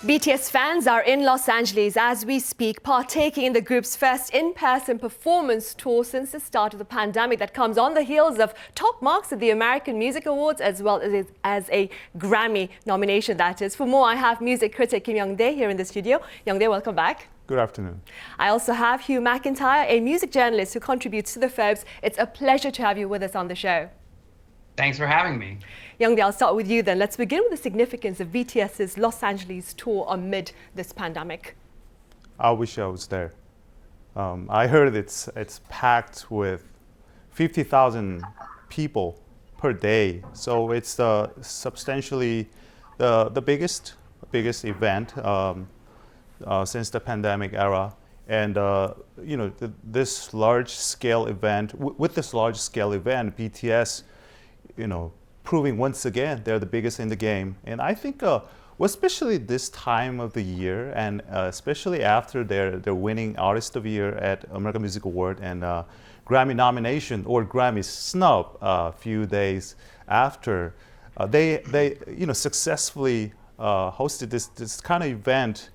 BTS fans are in Los Angeles as we speak, partaking in the group's first in-person performance tour since the start of the pandemic that comes on the heels of top marks at the American Music Awards as well as a Grammy nomination, that is. For more, I have music critic Kim Young-dae here in the studio. Young-dae, welcome back. Good afternoon. I also have Hugh McIntyre, a music journalist who contributes to the Forbes. It's a pleasure to have you with us on the show. Thanks for having me. Young-dae, I'll start with you then. Let's begin with the significance of BTS's Los Angeles tour amid this pandemic. I wish I was there. I heard it's packed with 50,000 people per day. So it's substantially the biggest event since the pandemic era. And this large scale event, with this large scale event, BTS, proving once again they're the biggest in the game. And I think, especially this time of the year, and especially after their winning Artist of the Year at American Music Award and Grammy nomination or Grammy snub a few days after, they successfully hosted this kind of event.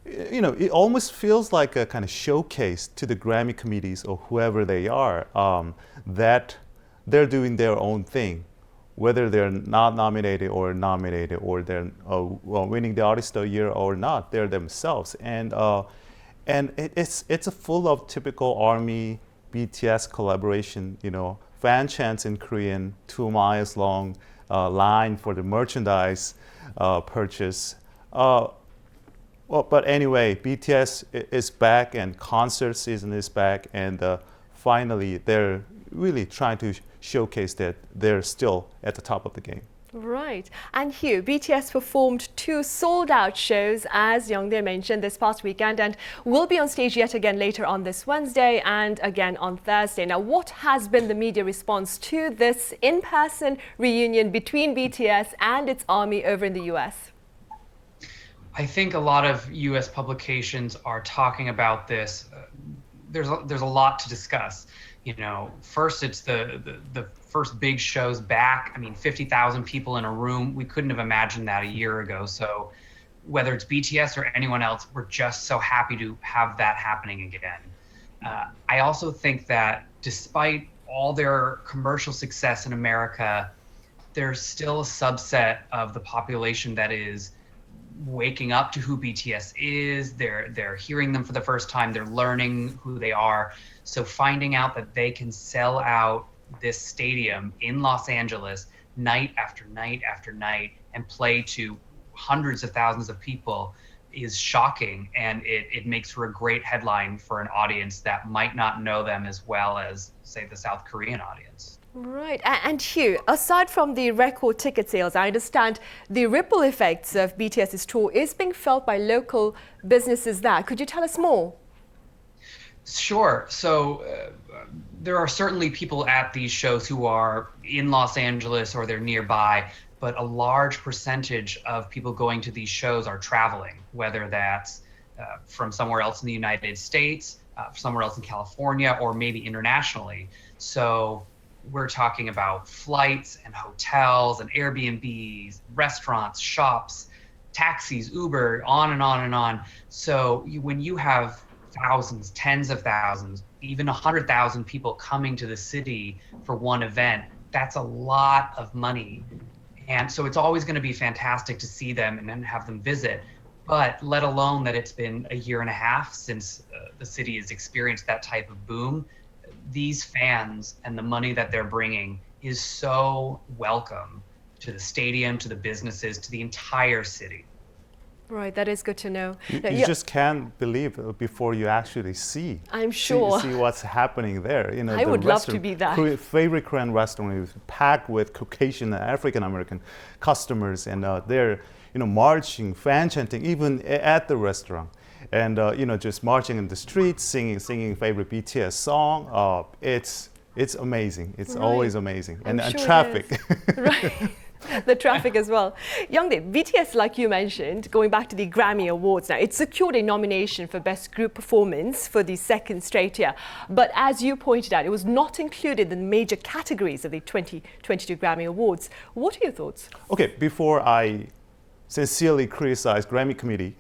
It almost feels like a kind of showcase to the Grammy committees or whoever they are, that they're doing their own thing, whether they're not nominated or they're winning the Artist of the Year or not, they're themselves. And it's a full of typical ARMY BTS collaboration, fan chants in Korean, 2 miles long line for the merchandise purchase. But anyway, BTS is back and concert season is back, and finally they're really trying to showcase that they're still at the top of the game. Right. And Hugh, BTS performed 2 sold-out shows, as Young-dae mentioned, this past weekend, and will be on stage yet again later on this Wednesday and again on Thursday. Now, what has been the media response to this in-person reunion between BTS and its ARMY over in the US? I think a lot of U.S. publications are talking about this. There's a lot to discuss. First it's the first big shows back. 50,000 people in a room. We couldn't have imagined that a year ago. So whether it's BTS or anyone else, we're just so happy to have that happening again. I also think that despite all their commercial success in America, there's still a subset of the population that is waking up to who BTS is. They're hearing them for the first time. They're learning who they are. So finding out that they can sell out this stadium in Los Angeles night after night after night and play to hundreds of thousands of people is shocking. And it makes for a great headline for an audience that might not know them as well as, say, the South Korean audience. Right. And Hugh, aside from the record ticket sales, I understand the ripple effects of BTS's tour is being felt by local businesses there. Could you tell us more? Sure. So there are certainly people at these shows who are in Los Angeles or they're nearby, but a large percentage of people going to these shows are traveling, whether that's from somewhere else in the United States, somewhere else in California, or maybe internationally. So we're talking about flights and hotels and Airbnbs, restaurants, shops, taxis, Uber, on and on and on. So when you have thousands, tens of thousands, even 100,000 people coming to the city for one event, that's a lot of money. And so it's always going to be fantastic to see them and then have them visit. But let alone that it's been a year and a half since the city has experienced that type of boom, these fans and the money that they're bringing is so welcome to the stadium, to the businesses, to the entire city. Right, that is good to know. You just can't believe it before you actually see. I'm sure. See what's happening there. I would love to be there. Favorite Korean restaurant is packed with Caucasian and African American customers, and they're marching, fan chanting, even at the restaurant. And just marching in the streets, singing favorite BTS song. It's amazing. It's always amazing. And sure traffic. Right. The traffic as well. Young-dae, BTS, like you mentioned, going back to the Grammy Awards now, it secured a nomination for Best Group Performance for the second straight year. But as you pointed out, it was not included in the major categories of the 2022 Grammy Awards. What are your thoughts? Okay, before I sincerely criticize Grammy committee.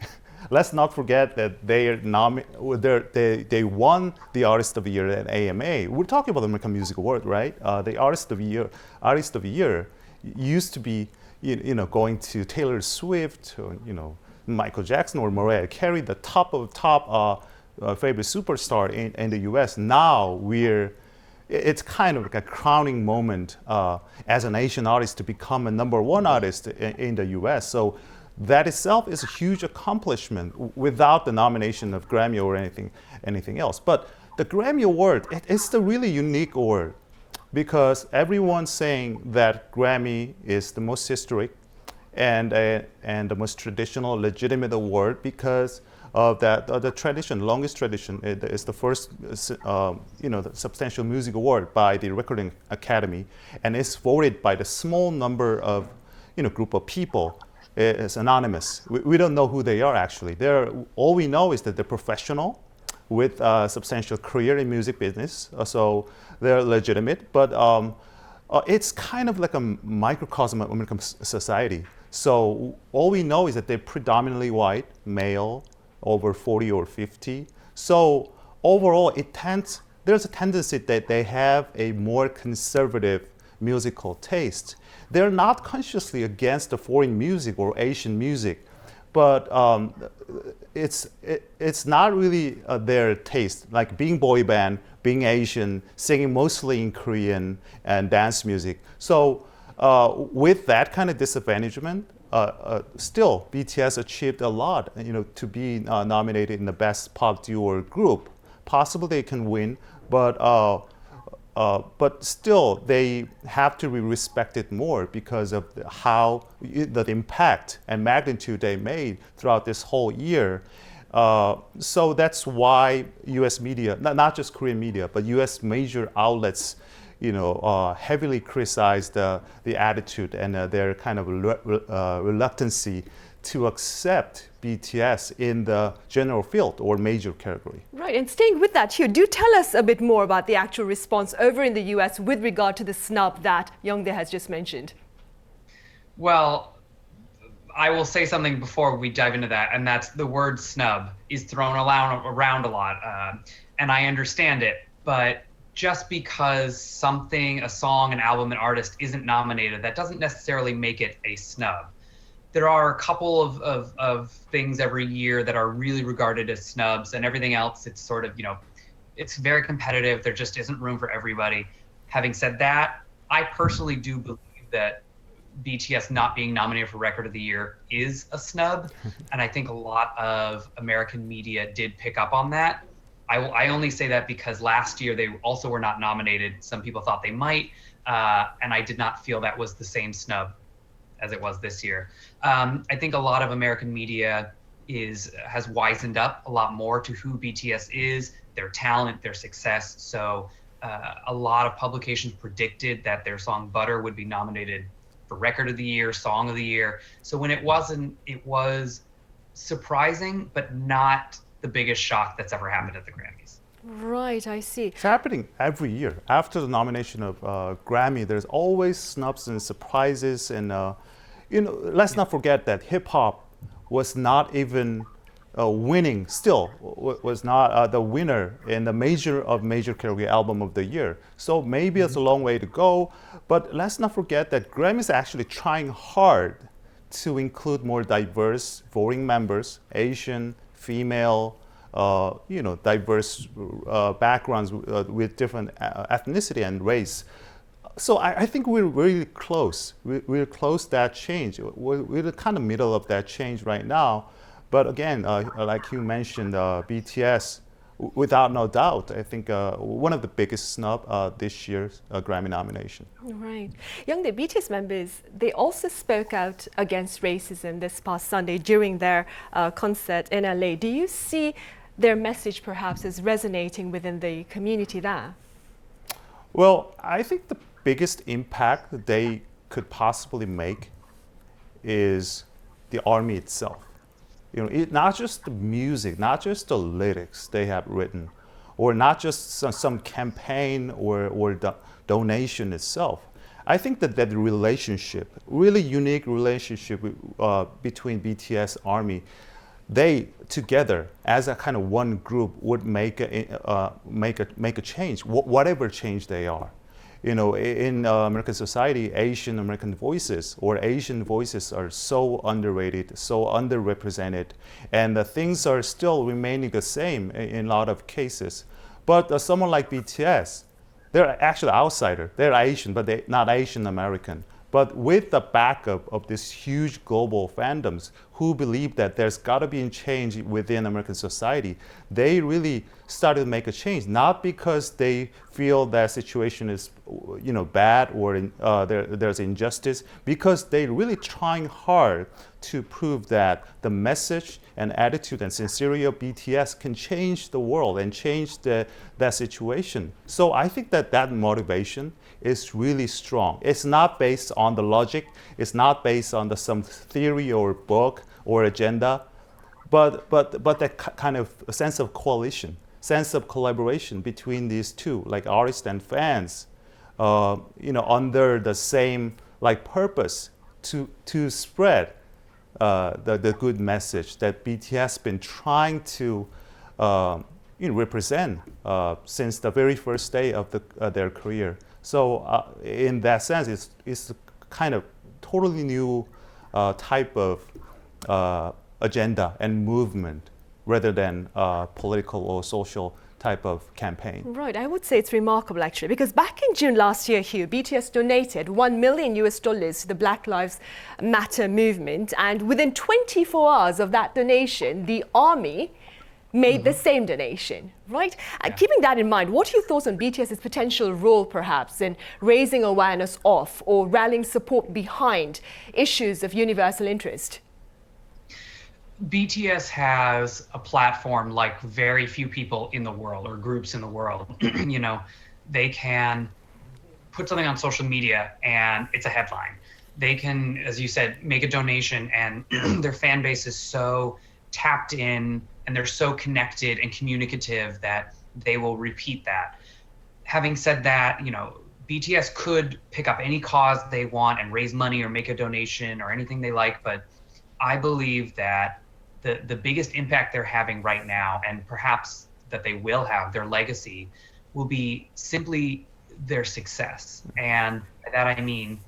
Let's not forget that they won the Artist of the Year at AMA. We're talking about the American Music Award, right? The Artist of the Year used to be, going to Taylor Swift, or, Michael Jackson or Mariah Carey, the top of top favorite superstar in the U.S. Now it's kind of like a crowning moment as an Asian artist to become a #1 artist in the U.S. So that itself is a huge accomplishment without the nomination of Grammy or anything else. But the Grammy Award, it's a really unique award because everyone's saying that Grammy is the most historic and the most traditional, legitimate award because of that the tradition, longest tradition. It's the first, the substantial music award by the Recording Academy, and it's voted by the small number of, group of people. It's anonymous. We don't know who they are actually. All we know is that they're professional with a substantial career in music business, so they're legitimate. But it's kind of like a microcosm of American society. So all we know is that they're predominantly white, male, over 40 or 50. So overall, there's a tendency that they have a more conservative musical taste. They're not consciously against the foreign music or Asian music, but it's not really their taste, like being boy band, being Asian, singing mostly in Korean and dance music. So with that kind of disadvantagement, still BTS achieved a lot, to be nominated in the best pop duo or group. Possibly they can win, but still they have to be respected more because of the impact and magnitude they made throughout this whole year. So that's why U.S. media, not just Korean media, but U.S. major outlets, heavily criticized the attitude and their kind of reluctancy to accept BTS in the general field or major category. Right, and staying with that, Hugh, do tell us a bit more about the actual response over in the US with regard to the snub that Youngdae has just mentioned. Well, I will say something before we dive into that, and that's the word snub is thrown around a lot, and I understand it, but just because a song, an album, an artist isn't nominated, that doesn't necessarily make it a snub. There are a couple of things every year that are really regarded as snubs, and everything else, it's sort of, it's very competitive. There just isn't room for everybody. Having said that, I personally do believe that BTS not being nominated for Record of the Year is a snub, and I think a lot of American media did pick up on that. I only say that because last year they also were not nominated. Some people thought they might, and I did not feel that was the same snub as it was this year. I think a lot of American media has wisened up a lot more to who BTS is, their talent, their success. So a lot of publications predicted that their song Butter would be nominated for Record of the Year, Song of the Year. So when it wasn't, it was surprising, but not the biggest shock that's ever happened at the Grammys. Right, I see. It's happening every year. After the nomination of Grammy, there's always snubs and surprises. And let's not forget that hip hop was not even winning. Still, was not the winner in the major category album of the year. So maybe it's a long way to go. But let's not forget that Grammy is actually trying hard to include more diverse voting members, Asian, female, diverse backgrounds with different ethnicity and race. So I think we're really close. We're close to that change. We're the kind of middle of that change right now. But again, like you mentioned, BTS, without no doubt, I think one of the biggest snub this year's Grammy nomination. Right. Youngdae, BTS members, they also spoke out against racism this past Sunday during their concert in LA. Do you see their message perhaps as resonating within the community there? Well, I think the biggest impact that they could possibly make is the army itself. Not just the music, not just the lyrics they have written, or not just some campaign or donation itself. I think that that relationship, really unique relationship between BTS Army, they together as a kind of one group would make a change, whatever change they are. You know, in American society, Asian American voices or Asian voices are so underrated, so underrepresented, and things are still remaining the same in a lot of cases. But someone like BTS, they're actually outsider. They're Asian, but they're not Asian American. But with the backup of these huge global fandoms who believe that there's got to be a change within American society, they really started to make a change. Not because they feel that situation is, you know, bad or there's injustice, because they're really trying hard to prove that the message and attitude and sincerity of BTS can change the world and change that situation. So I think that that motivation is really strong. It's not based on the logic. It's not based on some theory or book or agenda, but that kind of sense of coalition, sense of collaboration between these two, like artists and fans, you know, under the same like purpose to spread the good message that BTS has been trying to you know, represent since the very first day of their career. So in that sense, it's a kind of totally new type of agenda and movement rather than political or social type of campaign. Right, I would say it's remarkable actually, because back in June last year, Hugh, BTS donated $1 million to the Black Lives Matter movement, and within 24 hours of that donation, the army made the same donation, right? Yeah. Keeping that in mind, what are your thoughts on BTS's potential role, perhaps, in raising awareness of or rallying support behind issues of universal interest? BTS has a platform like very few people in the world or groups in the world. You know, they can put something on social media and it's a headline. They can, as you said, make a donation, and their fan base is so tapped in and they're so connected and communicative that they will repeat that. Having said that, you know, BTS could pick up any cause they want and raise money or make a donation or anything they like, but I believe that the biggest impact they're having right now, and perhaps that they will have, their legacy, will be simply their success. And by that I mean,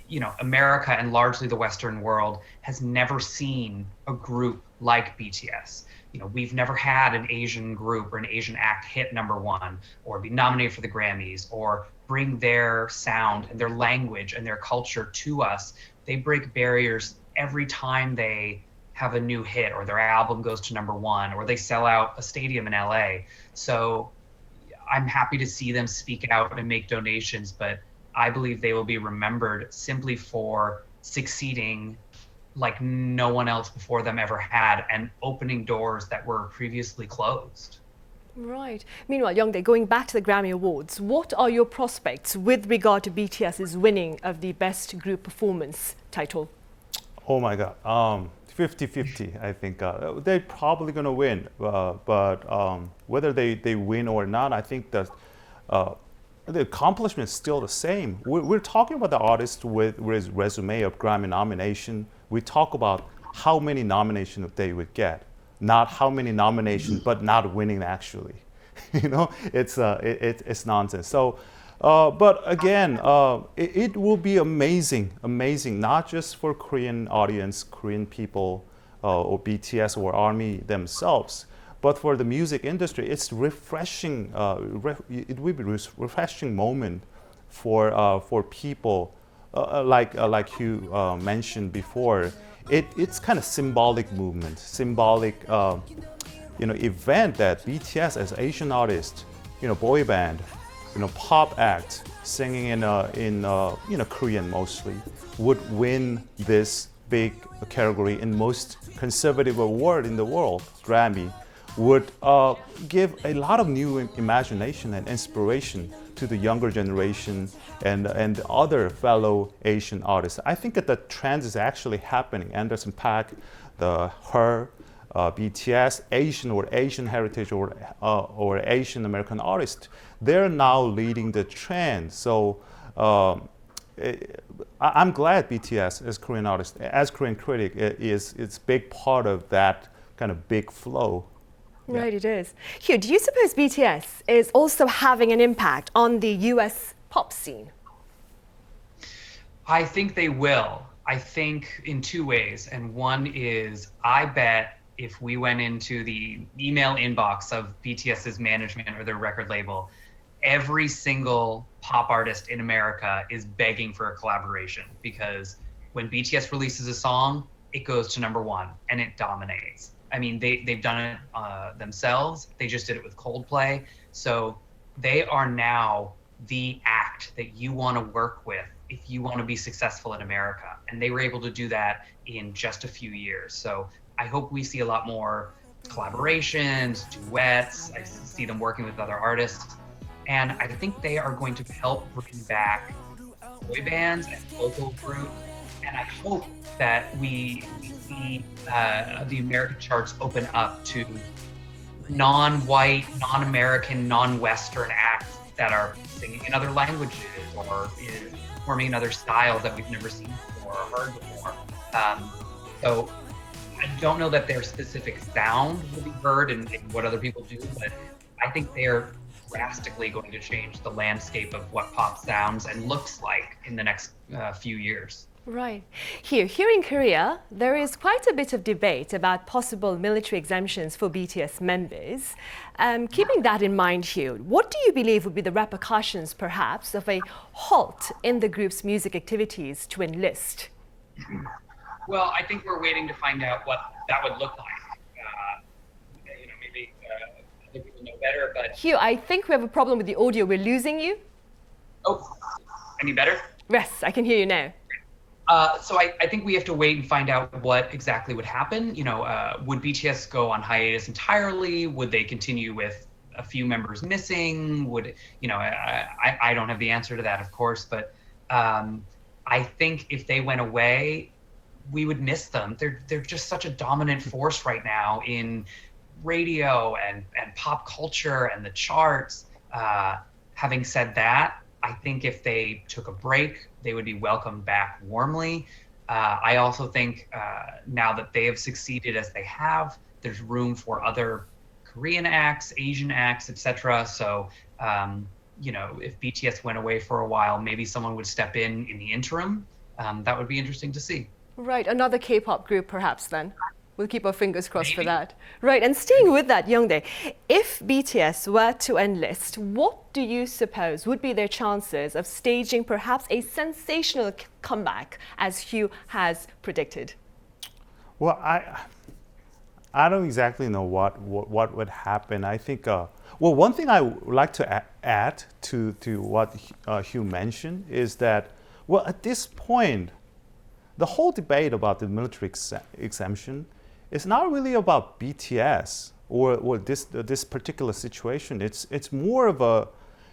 you know, America and largely the Western world has never seen a group like BTS. You know, we've never had an Asian group or an Asian act hit #1 or be nominated for the Grammys or bring their sound and their language and their culture to us. They break barriers every time they have a new hit or their album goes to #1 or they sell out a stadium in LA. So I'm happy to see them speak out and make donations, but I believe they will be remembered simply for succeeding like no one else before them ever had and opening doors that were previously closed. Right. Meanwhile, Youngdae, going back to the Grammy Awards, what are your prospects with regard to BTS's winning of the Best Group Performance title? Oh my God, 50-50, I think. They're probably going to win, but whether they win or not, I think that the accomplishment is still the same. We're talking about the artist with his resume of Grammy nomination. We talk about how many nominations they would get, not how many nominations, but not winning actually. You know, it's nonsense. So, but again, it will be amazing, not just for Korean audience, Korean people, or BTS or ARMY themselves, but for the music industry. It's refreshing. It will be refreshing moment for people like you mentioned before. It's kind of symbolic movement, symbolic event that BTS as Asian artist, boy band, pop act singing in Korean mostly, would win this big category in most conservative award in the world, Grammy, would give a lot of new imagination and inspiration to the younger generation and other fellow Asian artists. I think that the trend is actually happening. Anderson .Paak, her, BTS, Asian or Asian heritage or Asian American artists, they're now leading the trend. So I'm glad BTS as Korean artist, as Korean critic, it's big part of that kind of big flow. Right, it is. Hugh, do you suppose BTS is also having an impact on the US pop scene? I think they will. I think in two ways. And one is, I bet if we went into the email inbox of BTS's management or their record label, every single pop artist in America is begging for a collaboration, because when BTS releases a song, it goes to #1 and it dominates. I mean, they've done it themselves. They just did it with Coldplay. So they are now the act that you want to work with if you want to be successful in America. And they were able to do that in just a few years. So I hope we see a lot more collaborations, duets. I see them working with other artists. And I think they are going to help bring back boy bands and local groups. And I hope that we see the American charts open up to non-white, non-American, non-Western acts that are singing in other languages or is performing in other styles that we've never seen before or heard before. So I don't know that their specific sound will be heard in what other people do, but I think they're drastically going to change the landscape of what pop sounds and looks like in the next few years. Right. Here in Korea, there is quite a bit of debate about possible military exemptions for BTS members. Keeping that in mind, Hugh, what do you believe would be the repercussions, perhaps, of a halt in the group's music activities to enlist? Well, I think we're waiting to find out what that would look like. Maybe other people know better, but... Hugh, I think we have a problem with the audio. We're losing you. Oh, any better? Yes, I can hear you now. So I think we have to wait and find out what exactly would happen. Would BTS go on hiatus entirely? Would they continue with a few members missing? I don't have the answer to that, of course, but I think if they went away, we would miss them. They're just such a dominant force right now in radio and pop culture and the charts. Having said that, I think if they took a break, they would be welcomed back warmly. I also think now that they have succeeded as they have, there's room for other Korean acts, Asian acts, etc. So, if BTS went away for a while, maybe someone would step in the interim. That would be interesting to see. Right, another K-pop group perhaps then. We'll keep our fingers crossed for that. Right, and staying with that, Youngdae, if BTS were to enlist, what do you suppose would be their chances of staging perhaps a sensational comeback, as Hugh has predicted? Well, I don't exactly know what would happen. I think, one thing I would like to add to what Hugh mentioned is that, at this point, the whole debate about the military exemption is not really about BTS or this particular situation. It's more of a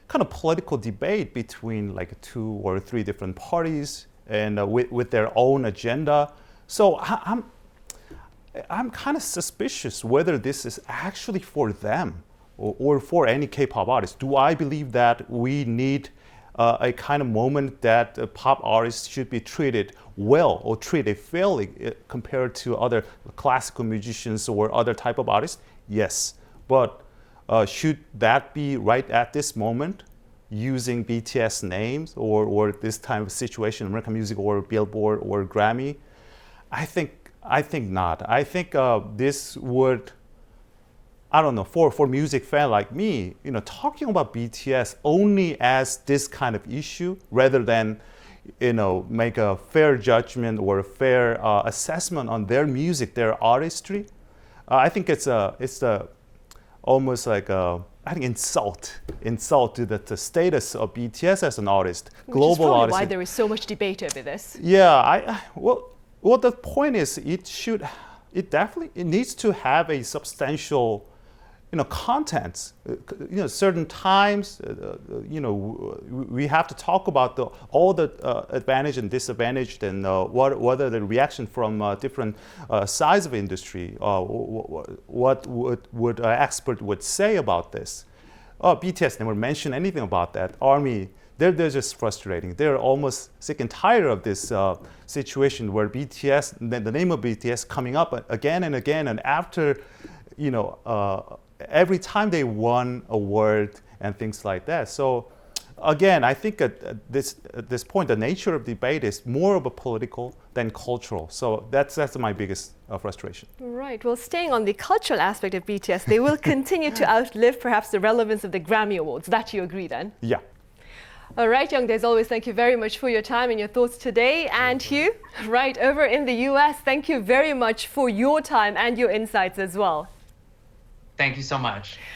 kind of political debate between like 2 or 3 different parties and with their own agenda. So I'm kind of suspicious whether this is actually for them or for any K-pop artist. Do I believe that we need a kind of moment that pop artists should be treated well or treated fairly compared to other classical musicians or other type of artists? Yes, but should that be right at this moment using BTS names or this type of situation, American Music or Billboard or Grammy? I think not. I think this would, I don't know, for music fan like me, talking about BTS only as this kind of issue rather than, make a fair judgment or a fair assessment on their music, their artistry. I think it's almost like I think insult to the status of BTS as an artist, global Which is probably artist. why there is so much debate over this. Yeah, the point is it definitely needs to have a substantial contents. Certain times, we have to talk about all the advantage and disadvantage, and what are the reaction from different sides of industry. What would an expert would say about this? BTS never mentioned anything about that. ARMY they're just frustrating. They're almost sick and tired of this situation where BTS, the name of BTS coming up again and again, and after, every time they won a award and things like that. So again, I think at this point, the nature of debate is more of a political than cultural. So that's my biggest frustration. Right. Well, staying on the cultural aspect of BTS, they will continue to outlive perhaps the relevance of the Grammy Awards. That you agree then? Yeah. All right, Young, as always, thank you very much for your time and your thoughts today. And Hugh, right over in the US, thank you very much for your time and your insights as well. Thank you so much.